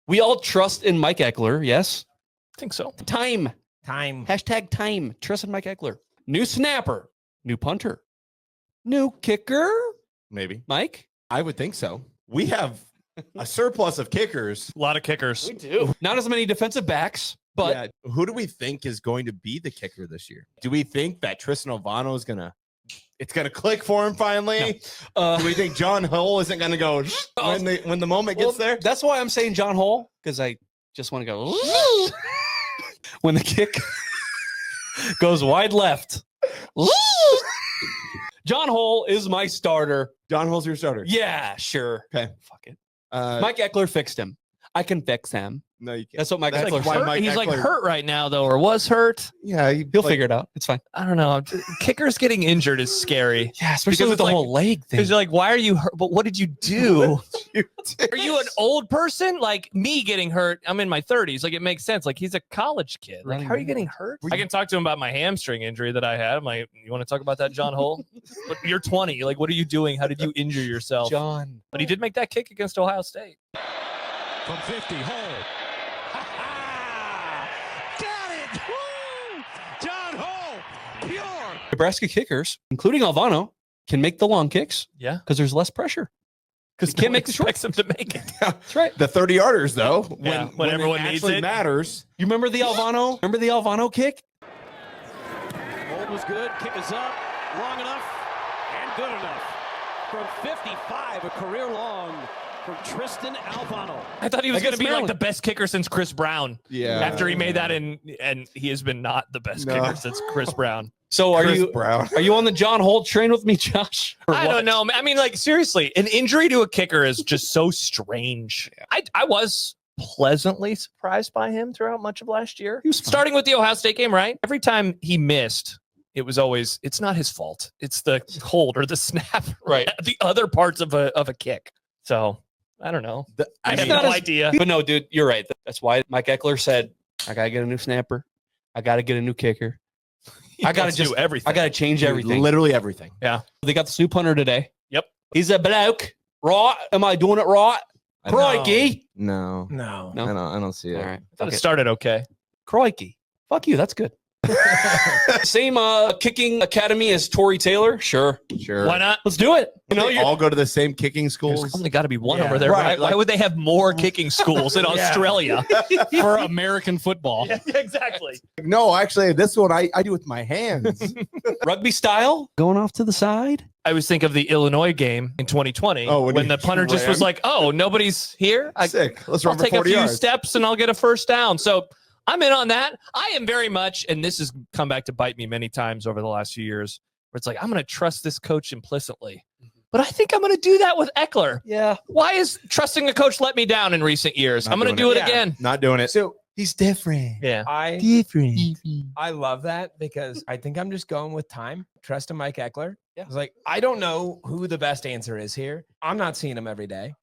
We all trust in Mike Ekeler, yes? I think so. Time. Time. Time. Trust in Mike Ekeler. New snapper. New punter. New kicker. Maybe. Mike? I would think so. We have a surplus of kickers. A lot of kickers. We do. Not as many defensive backs, but Yeah, who do we think is going to be the kicker this year? Do we think that Tristan Alvano is going to click for him finally? Do we think John Hull isn't going to go when the moment gets there? That's why I'm saying John Hull, because I just want to go when the kick goes wide left. John Hull is my starter. John Hull's your starter. Yeah, sure. Okay. Fuck it. Uh, Mike Ekeler fixed him. I can fix him. No, you can't. That's what Mike That's Ekeler why said. Mike He's like Ekeler- hurt right now, though, or was hurt. Yeah, He'll figure it out. It's fine. I don't know. Kickers getting injured is scary. Yeah, especially Because with it's the like- whole leg thing. Because you're like, why are you hurt? But what did you do? You Are you an old person? Like me getting hurt, I'm in my 30s. Like it makes sense. Like he's a college kid. Like how are you getting hurt? I can talk to him about my hamstring injury that I had. I'm like, you want to talk about that, John Hull? But you're 20. Like what are you doing? How did you injure yourself? John. But he did make that kick against Ohio State. From 50, Hull. Got it! Woo! John Hull, pure. Nebraska kickers, including Alvano, can make the long kicks Yeah. because there's less pressure. Because Can't make expects him to make it. That's right. The 30-yarders, though, Yeah, when everyone needs actually it. matters. You remember the Alvano? Remember the Alvano kick? Hold was good. Kick is up. Long enough and good enough. From 55, a career long from Tristan Alvano. I thought he was going to Against be like Maryland. the best kicker since Chris Brown. Yeah. After he made that and he has been not the best No. kicker since Chris Brown. So are Chris you Brown. are you on the John Holt train with me, Josh? Or I what? don't know. I mean, like seriously, an injury to a kicker is just so strange. I was pleasantly surprised by him throughout much of last year. He was fine. Starting with the Ohio State game, right? Every time he missed, it was always it's not his fault. It's the hold or the snap, Right. The other parts of a kick. So I don't know. I have not no as- idea. But no, dude, you're right. That's why Mike Ekeler said, I gotta get a new snapper. I gotta get a new kicker. I gotta Let's do just everything. I gotta change everything. Literally everything. They got the new punter today. Yep. He's a bloke. Right? Am I doing it right? Crikey. No. No. No? I don't see it. All right. I thought Fuck it it. started okay. Crikey. Fuck you. That's good. Same kicking academy as Tory Taylor. Sure. Sure. Why not? Let's do it. You know, They you're all go to the same kicking There's schools. only got to be one Yeah. over there. Right, Why like- would they have more kicking schools in Australia? For American football. Yeah, exactly. No, actually, this one I do with my hands. rugby style. Going off to the side. I always think of the Illinois game in 2020 Oh, when when you the punter just was ran? like, oh, nobody's here. Sick. Let's I'll run for take a 40 few yards. steps and I'll get a first down. So I'm in on that. I am very much, and this has come back to bite me many times over the last few years, where it's like, I'm going to trust this coach implicitly. But I think I'm going to do that with Ekeler. Yeah. Why is trusting a coach let me down in recent years? Not I'm going to doing do it it. again. Not doing it. So He's different. Yeah. I love that because I think I'm just going with time. Trust in Mike Ekeler. Yeah. It's like I don't know who the best answer is here. I'm not seeing him every day.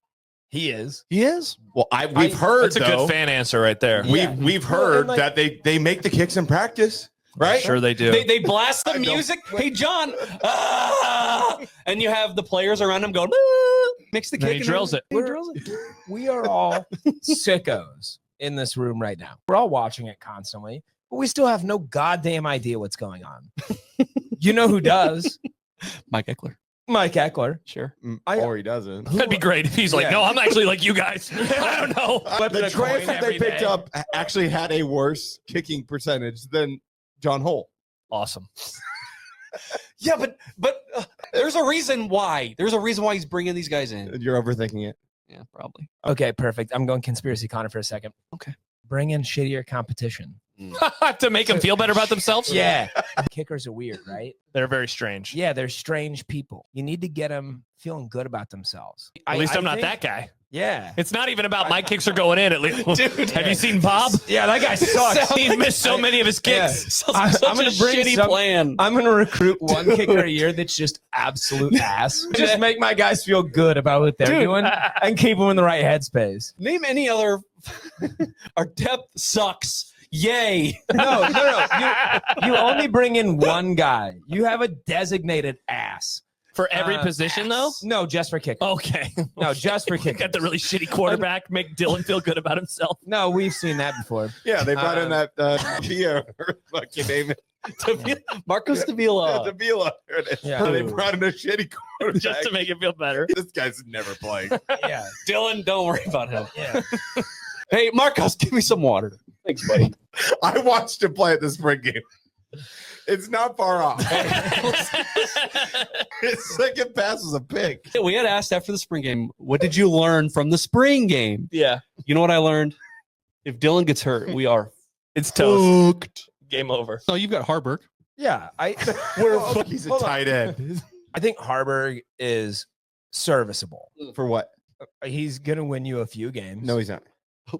He is. He is. Well, we've heard That's a though, good fan answer right there. Yeah. We've Well, heard and, like- that they make the kicks in practice, right? Sure they do. They blast the I don't- music. Hey, John. Ah! And you have the players around him going, "Ah!" Makes the Then kick. he and drills then- it. He drills it. We are all sickos in this room right now. We're all watching it constantly, but we still have no goddamn idea what's going on. You know who does? Mike Ekeler. Mike Ekeler. Sure. Or he doesn't. That'd be great if he's like, Yeah. no, I'm actually like you guys. I don't know. Flipping The a coin transfer they every picked day. up actually had a worse kicking percentage than John Holt. Awesome. Yeah, but there's a reason why. There's a reason why he's bringing these guys in. You're overthinking it. Yeah, probably. Okay, perfect. I'm going conspiracy Connor for a second. Okay. Bring in shittier competition. To make them feel better about themselves? Yeah. Kickers are weird, right? They're very strange. Yeah, they're strange people. You need to get them feeling good about themselves. At least I'm not think- that guy. Yeah. It's not even about my kicks are going in at least. Dude, Have you seen Bob? Yeah, that guy sucks. He's missed so many of his kicks. I'm Such gonna a bring shitty some- plan. I'm going to recruit one kicker a year that's just absolute ass. Just make my guys feel good about what they're Dude. doing and keep them in the right headspace. Name any other. Our depth sucks. Yay. No. You only bring in one guy. You have a designated ass. For every position, though? No, just for kicking. Okay. No, just for kicking. Got the really shitty quarterback, make Dylan feel good about himself. No, we've seen that before. Yeah, they brought in that Villa, fuck your name, Marcos Davila. Davila. There it is. Yeah. They brought in a shitty quarterback. Just to make it feel better. This guy's never playing. Yeah. Dylan, don't worry about him. Yeah. Hey, Marcos, give me some water. Thanks, buddy. I watched him play at the spring game. It's not far off. His second pass was a pick. We had asked after the spring game, what did you learn from the spring game? Yeah. You know what I learned? If Dylan gets hurt, we are It's toast. fucked. Game over. No, you've got Harburg. Yeah. He's a tight end. I think Harburg is serviceable. For what? He's going to win you a few games. No, he's not.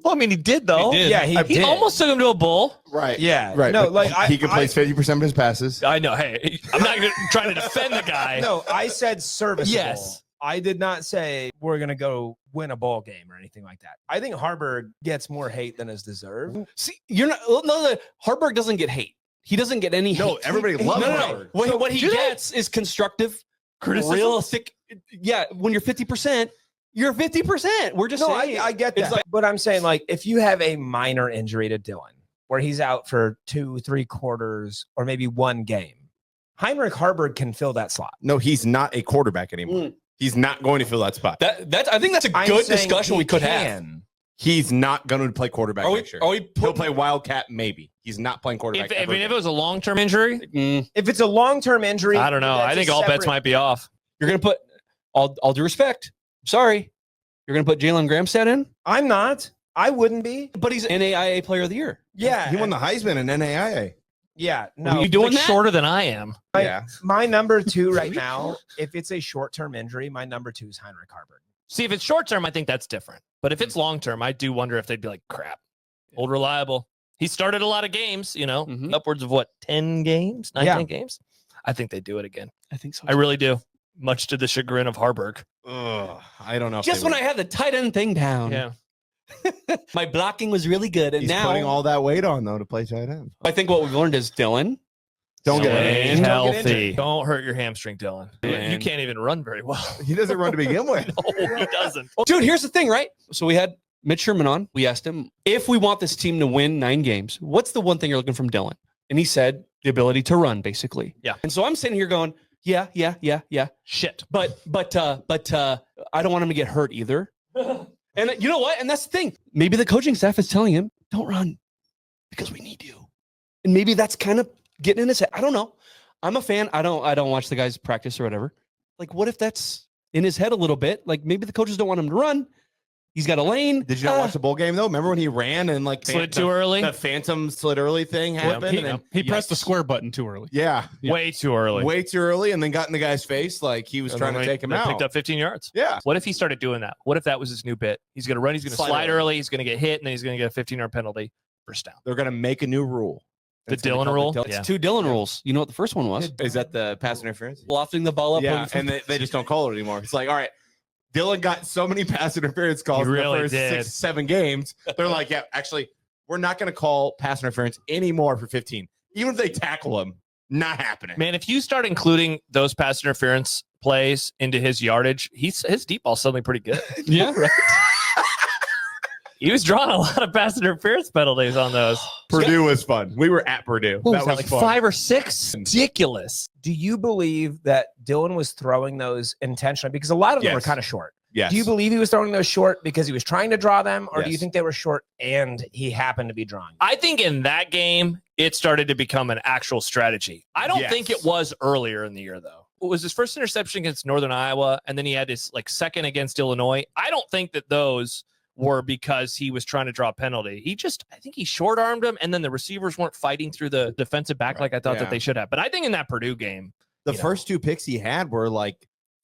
Well, I mean, he did, though. He did. Yeah, he He did. almost took him to a bowl. Right. Yeah. Right. No, but like he completes 50% of his passes. I know. Hey, I'm not trying to defend the guy. No, I said serviceable. Yes. I did not say we're going to go win a bowl game or anything like that. I think Harburg gets more hate than is deserved. See, you're not. No, Harburg doesn't get hate. He doesn't get any. No, hate. everybody loves No. Harburg. What he do they? gets is constructive, Criticism? realistic. Yeah, when you're 50%, you're 50%. We're just No, saying. I get It's that. like- But I'm saying, like, if you have a minor injury to Dylan, where he's out for 2-3 quarters or maybe one game, Heinrich Harburg can fill that slot. No, he's not a quarterback anymore. He's not going to fill that spot. That's. I think that's a I'm good saying discussion he we could have. can. He's not going to play quarterback Are we? next year. Are we? He'll Put, play Wildcat, maybe. He's not playing quarterback. If ever it again. was a long-term injury, If it's a long-term injury, I don't know. that's I a think all bets separate- might be off. you're gonna put. All due respect. Sorry, you're gonna put Jalen Gramstad in, I'm not. I wouldn't be. but he's NAIA Player of the Year. Yeah. he won the Heisman in NAIA. Yeah. Are No. you doing Like that? shorter than I am. Yeah. My number 2 right now, if it's a short-term injury, my number 2 is Heinrich Harburg. See, if it's short-term, I think that's different. But if it's long-term, I do wonder if they'd be like, crap, old reliable. He started a lot of games, Mhm. upwards of what, 10 games, 19 games? I think they do it again. I think so. I really do. Much to the chagrin of Harburg. Ugh, I don't know. if Just they when would. I had the tight end thing down. Yeah. My blocking was really good, and He's now putting all that weight on though to play tight end. I think what we've learned is Dylan. Don't get Stay injured. healthy. Don't hurt your hamstring, Dylan. You Man. can't even run very well. He doesn't run to begin with. No, he doesn't. Dude, here's the thing, right? So we had Mitch Sherman on. We asked him, if we want this team to win 9 games, what's the one thing you're looking from Dylan? And he said the ability to run, basically. Yeah. And so I'm sitting here going, yeah. Shit. But I don't want him to get hurt either. And you know what? And that's the thing. Maybe the coaching staff is telling him, don't run because we need you. And maybe that's kind of getting in his head. I don't know. I'm a fan. I don't watch the guys practice or whatever. Like, what if that's in his head a little bit? Like, maybe the coaches don't want him to run. He's got a lane. Did you not watch the bowl game though? Remember when he ran and like Slid too early? The phantom slid early thing happened. and then, He pressed the square button too early. yeah, Way too early. way too early, and then got in the guy's face like he was And trying then to take him they out. Picked up 15 yards. Yeah, What if he started doing that? What if that was his new bit? He's going to run. He's going to Slide slide early. early. He's going to get hit, and then he's going to get a 15-yard penalty. First down. they're gonna make a new rule. The It's gonna be Dylan called rule? Dylan- Yeah. It's 2 Dylan rules. You know what the first one was? Is that the pass interference? Lofting the ball up. Yeah, and they just don't call it anymore. It's like, all right, Dylan got so many pass interference calls He really in the first did. 6-7 games. They're like, yeah, actually, we're not going to call pass interference anymore for 15. Even if they tackle him, not happening. Man, if you start including those pass interference plays into his yardage, his deep ball's suddenly pretty good. yeah, right. He was drawing a lot of pass interference penalties on those. Purdue was fun. We were at Purdue. What that was like fun. 5 or 6? Ridiculous. Do you believe that Dylan was throwing those intentionally? Because a lot of them were Yes. kind of short. Yes. Do you believe he was throwing those short because he was trying to draw them, or do you Yes. think they were short and he happened to be drawing? I think in that game, it started to become an actual strategy. I don't Yes. think it was earlier in the year, though. It was his first interception against Northern Iowa, and then he had his like second against Illinois. I don't think that those were because he was trying to draw a penalty. I think he short-armed him, and then the receivers weren't fighting through the defensive back like I thought Yeah. that they should have. But I think in that Purdue game, The you know. first 2 picks he had were like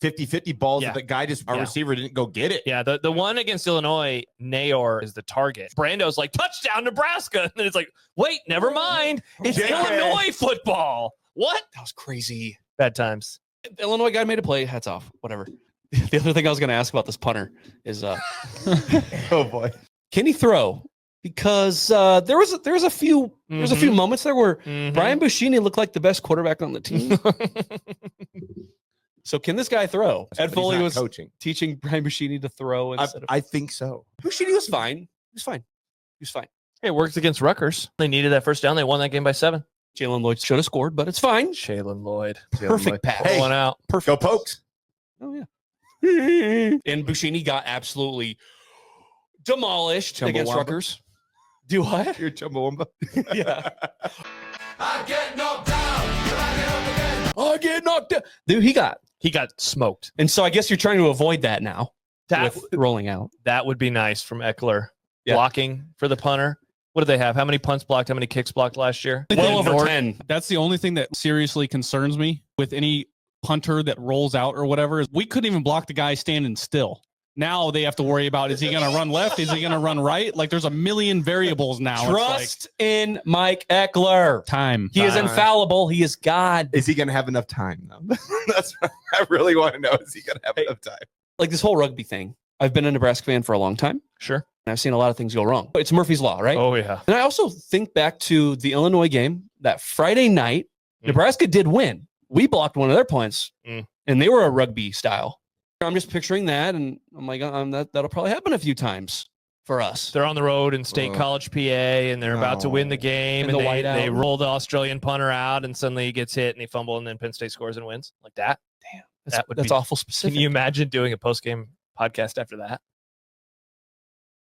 50-50 balls Yeah. that the guy our Yeah. receiver didn't go get it. yeah, the one against Illinois, Nayor is the target. Brando's like, touchdown, Nebraska. And then it's like, wait, never mind. It's JK. Illinois football. What? That was crazy. Bad times. The Illinois guy made a play. Hats off. Whatever. The other thing I was going to ask about this punter is, Oh boy. can he throw? Because there was a few moments there where Mhm. Brian Buschini looked like the best quarterback on the team. So can this guy throw? Ed But he's Foley not was coaching. teaching Brian Buschini to throw instead of. I think so. Buschini was fine. He was fine. He was fine. Hey, it worked against Rutgers. They needed that first down. They won that game by 7. Jalen Lloyd should have scored, but it's fine. Jalen Lloyd. Perfect pass. Hey. One out. Go Pokes. Oh yeah. And Buschini got absolutely demolished against Chumbawamba. Rutgers. Do what? You're Chumbawamba. Yeah. I get knocked down. Dude, he got. He got smoked. And so I guess you're trying to avoid that now. That With rolling out. that would be nice from Ekeler. Yeah. Blocking for the punter. What did they have? How many punts blocked? How many kicks blocked last year? Well over Nord- 10. That's the only thing that seriously concerns me with any punter that rolls out or whatever is we couldn't even block the guy standing still. Now they have to worry about, is he going to run left? Is he going to run right? Like there's a million variables now. Trust in Mike Ekeler. Time. He is infallible. He is God. Is he going to have enough time, though? That's what I really want to know. Is he going to have enough time? Like this whole rugby thing. I've been a Nebraska fan for a long time. Sure. And I've seen a lot of things go wrong. It's Murphy's Law, right? Oh, yeah. And I also think back to the Illinois game that Friday night. Nebraska did win. We blocked one of their punts, and they were a rugby style. I'm just picturing that, and I'm like, that'll probably happen a few times for us. They're on the road in State College, PA, and they're about to win the game, And and the they whiteout. roll the Australian punter out, and suddenly he gets hit, and he fumbles, and then Penn State scores and wins. Like that. That's would that's be- awful Can specific. you imagine doing a post-game podcast after that?